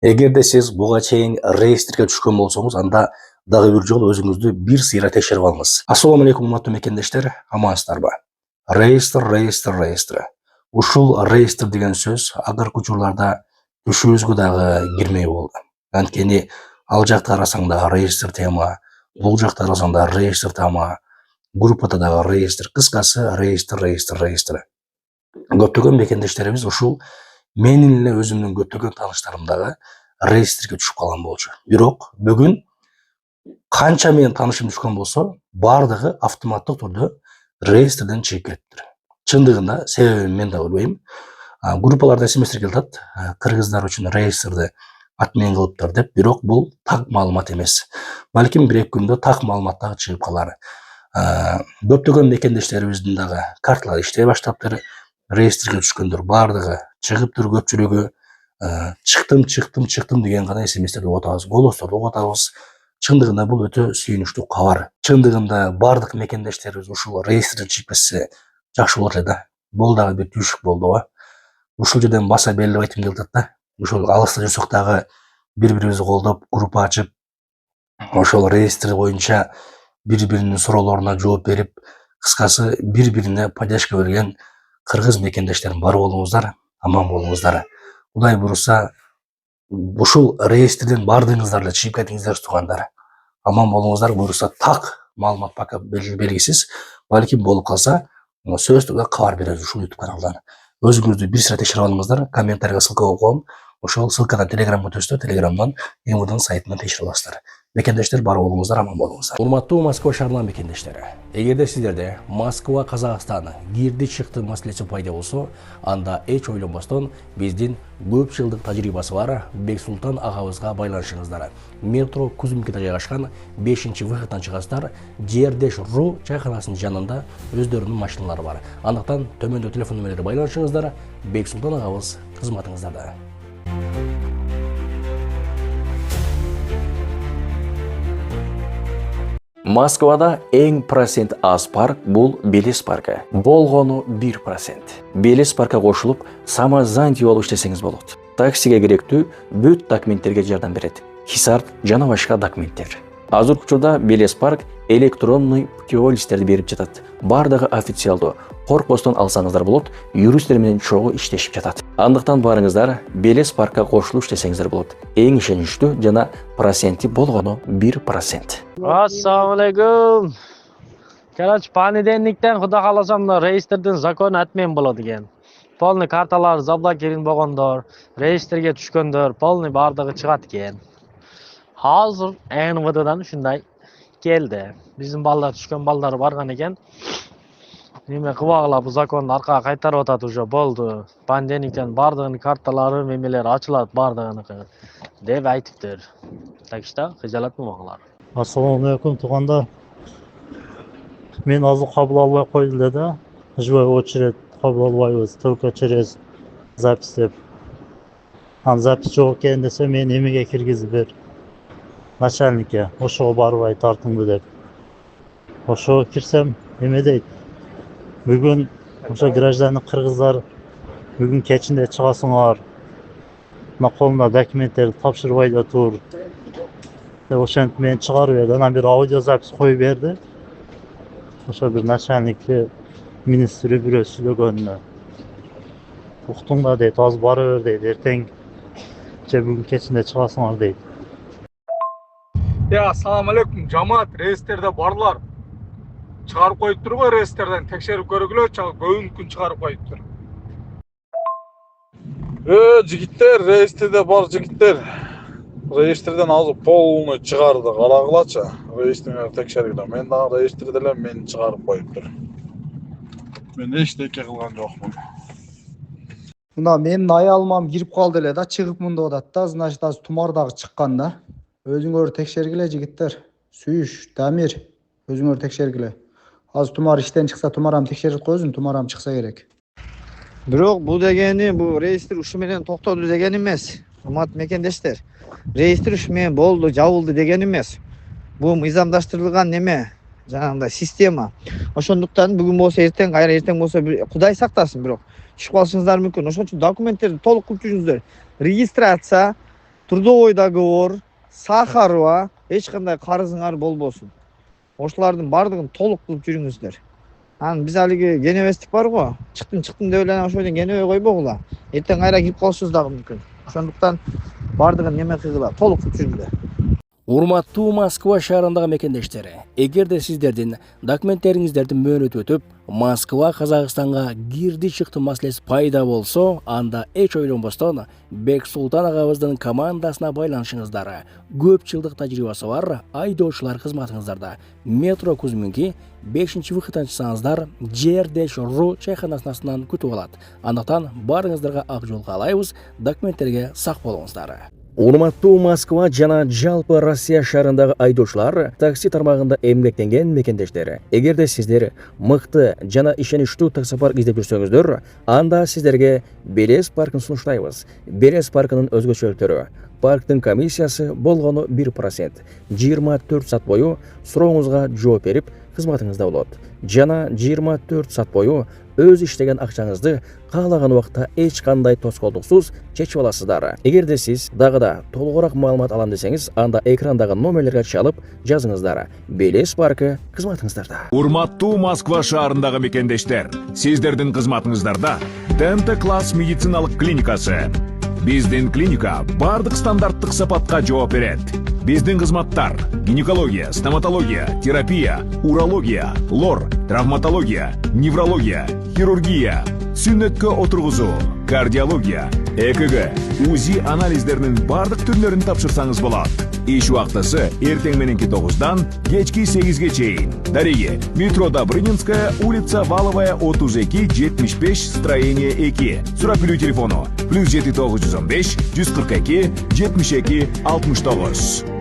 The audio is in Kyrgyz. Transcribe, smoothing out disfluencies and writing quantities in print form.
Эгерде сиз буга чейин реестрге түшкөн болсоңуз, анда дагы бир жолу өзүңүздү бир сыйра текшерип алыңыз. Ассаламу алейкум, урматтуу мекендештер, амансыздарбы? Реестр. Ушул реестр деген сөз акыркы учурларда түшүбүзгө дагы кирмей болду. Анткени ал жакта карасаң да реестр тема, бул жакта карасаң да реестр тема, группада дагы реестр, кыскасы реестр. Көптөгөн мекендештерибиз ушул менин эле өзүмдүн көптөгөн тааныштарым дагы реестрге түшүп калган болчу. Бирок бүгүн канча менин таанышым түшкөн болсо, бардыгы автоматтык түрдө реестрден чыгып кетиптир. Чындыгында себебин мен да билбейм. Группаларда смстер келатат, кыргыздар үчүн реестрди отмен кылыптыр деп, бирок бул так маалымат эмес. Балким бир-эки күндө так маалымат дагы чыгып калар. Көптөгөн мекендештерибиздин дагы карталары иштей баштаптыр. Реестрге түшкөндөр бардыгы чыгыптыр, көпчүлүгү чыктым деген гана смстерди угуп атабыз, голосторду угуп атабыз. Чындыгында бул өтө сүйүнүчтүү кабар. Чындыгында бардык мекендештерибиз ушул реестрден чыгып кетсе жакшы болот эле да. Бул дагы бир түйшүк болду го. Ушул жерден баса белгилеп айткым келип атат да. Ушул алыста жүрсөк дагы бири-бирибизди колдоп, группа ачып, ошол реестр боюнча бири-биринин суроолоруна жооп берип, кыскасы бири-бирине поддержка берген кыргыз мекендештерим бар болуңуздар, аман болуңуздар. Кудай буюрса, ушул реестрден бардыгыңыздар эле чыгып кетиңиздер туугандар. Аман болуңуздар, буюрса так маалымат пока белгисиз. Балким болуп калса, сөзсүз түрдө кабар беребиз ушул YouTube каналдан. Өзүңүздү бир сыйра текшерип алыңыздар, комментарийга ссылка коем. Ошол ссылкадан Телеграмга өтөсүздөр, Телеграмдан МВДнын сайтынан текшерип аласыздар. Мекендештер бар болуңуздар, аман болуңуздар. Урматтуу Москва шаарынын мекендештери, эгерде сиздерде Москва, Казакстан кирди-чыкты маселеси пайда болсо, анда эч ойлонбостон биздин көп жылдык тажрыйбасы бар Бексултан агабызга байланышыңыздар. Метро Кузьминкиде жайгашкан 5-выходтан чыгасыздар, Жердеш.ру чайканасынын жанында өздөрүнүн машиналары бар. Андыктан төмөндө телефон номерлери байланышыңыздар, Бексултан агабыз кызматыңыздарда. Москвада эң процент аз парк бул Белес паркы. Болгону 1%. Белес паркка кошулуп, самозанятый болуп иштесеңиз болот. Таксиге керектүү бүт документтерге жардам берет. Хисарт жана башка документтер. Азыркы учурда Белес парк электронный путевой листтерди берип жатат. Бардыгы официалдуу. Коркпостон алсаңыздар болот, юристтер менен чогуу иштешип жатат. Андыктан барыңыздар, Белес паркка кошулуп иштесеңиздер болот. Эң ишеничтүү жана проценти болгону 1%. Assalamu alaikum. Короче, понедельниктен Кудай кааласам реестрдин закону отмен болот экен. Полный карталар заблокирован болгондор, реестрге түшкөндөр, полный бардыгы чыгат экен. Азыр МВДдан ушундай келди. Биздин балдар түшкөн балдар барган экен. Неме кылбагыла, бул законду аркага кайтарып атат уже болду. Понедельниктен бардыгынын карталары, мемелери ачылат бардыгыныкы деп айтыптыр. Так что, кыжалат болмоңулар. Ассаламу алейкум, туугандар. Мен азыр кабыл албай койдум эле да. Живой очередь кабыл албайбыз, только через запись деп. Запись жок экен десе, мен эмеге киргизип бер. Начальникке, ошого барбай тартыңды деп. Ошого кирсем, эме дейт. Бүгүн ошо гражданин кыргыздар бүгүн кечинде чыгасыңар. Мына колуна документтерди тапшырбай да тур. Ошентип мен чыгарып берди. Анан бир аудио запись коюп берди. Ошо бир начальникти министри бирөө сүйлөгөнүнө. Уктуң да дейт, азыр бара бер дейт, эртең же бүгүн кечинде чыгасыңар дейт. Ассаламу алейкум, жамаат, реестрде барлар. Чыгарып коюптур го реестрден, текшерип көргүлө, көбүнкүн чыгарып коюптур. Жигиттер, реестрде бар жигиттер. Реестрден азыр полный чыгарды, карагылачы. Реестрди текшергиле. Мен дагы реестрде эле мени чыгарып коюптур. Мен эчтеке кылган жокмун. Мына менин аялымам кирип калды эле да, чыгыпмын деп атат да, значит азыр тумар дагы чыккан да. Өзүңөр текшергиле жигиттер. Сүйүш, Дамир, өзүңөр текшергиле. Азыр тумар иштен чыкса, тумарам текшерип койсун, тумарам чыкса керек. Бирок бул дегени, бул реестр ушу менен токтоду деген эмес. Урмат мекендештер. Реестр ушу менен болду, жабылды деген эмес. Бул мыйзамдаштырылган неме, жанагындай система. Ошондуктан бүгүн болсо эртең, кайра эртең болсо Кудай сактасын, бирок түшүп калышыңыздар мүмкүн. Ошон үчүн документтерди толук кылып жүрүңүздөр. Регистрация, трудовойдагы оор, Сахарова эч кандай карызыңар болбосун. Ошолардын бардыгын толук кылып жүрүңүздөр. Биз алиги кенебестик бар го. Чыктым деп эле ошол жерден кенебей койбогула. Эртең кайра кирип калышыбыз дагы мүмкүн. Ошондуктан бардыгын неме кылгыла, толук кылып жүрүңүздөр. Урматтуу Москва шаарындагы мекендештер, эгерде сиздердин документтериңиздердин мөөнөтү өтүп, Москва Казакстанга кирди чыкты маселеси пайда болсо, анда эч ойлонбостон Бексултан агабыздын командасына байланышыңыздар. Көп жылдык тажрыйбасы бар айдоочулар кызматыңыздарда. Метро Кузьминки 5-выходтан чыксаңыздар, Жер-ру чайханасынан күтүп алат. Андыктан барыңыздарга ак жол каалайбыз, документтерге сак болуңуздар. Урматтуу Москва жана жалпы Россия шаарындагы айдоочулар, такси тармагында эмгектенген мекендештер. Эгерде сиздер мыкты жана ишеничтүү такси парк издеп жүрсөңүздөр, анда сиздерге Белес паркын сунуштайбыз. Белес паркынын өзгөчөлүктөрү: парктын комиссиясы болгону 1%, 24 саат бою сурооңузга жооп берип, кызматыңызда болот. Жана 24 саат бою өз иштеген акчаңызды каалаган убакта эч кандай тоскоолдуксуз чечип аласыздар. Эгерде сиз дагы да толугураак маалымат алам десеңиз, анда экрандагы номерлерге чалып жазыңыздар. Белес паркы кызматыңыздарда. Урматтуу Москва шаарындагы мекендештер, сиздердин кызматыңыздарда ДНТ класс медициналык клиникасы. Биздин клиника бардык стандарттык сапатка жооп берет. Биздин кызматтар: гинекология, стоматология, терапия, урология, лор, травматология, неврология, хирургия, сүннөткө отургузуу, кардиология, ЭКГ, УЗИ анализдеринин бардык түрлөрүн тапшырсаңыз болот. Иш убактысы эртең мененки 9-дан кечки 8-ге чейин. Дареги: метро Добрынинская, улица Валовая, 32-75, строение 2. Сурап билүү телефону: +7 915 142 72 69.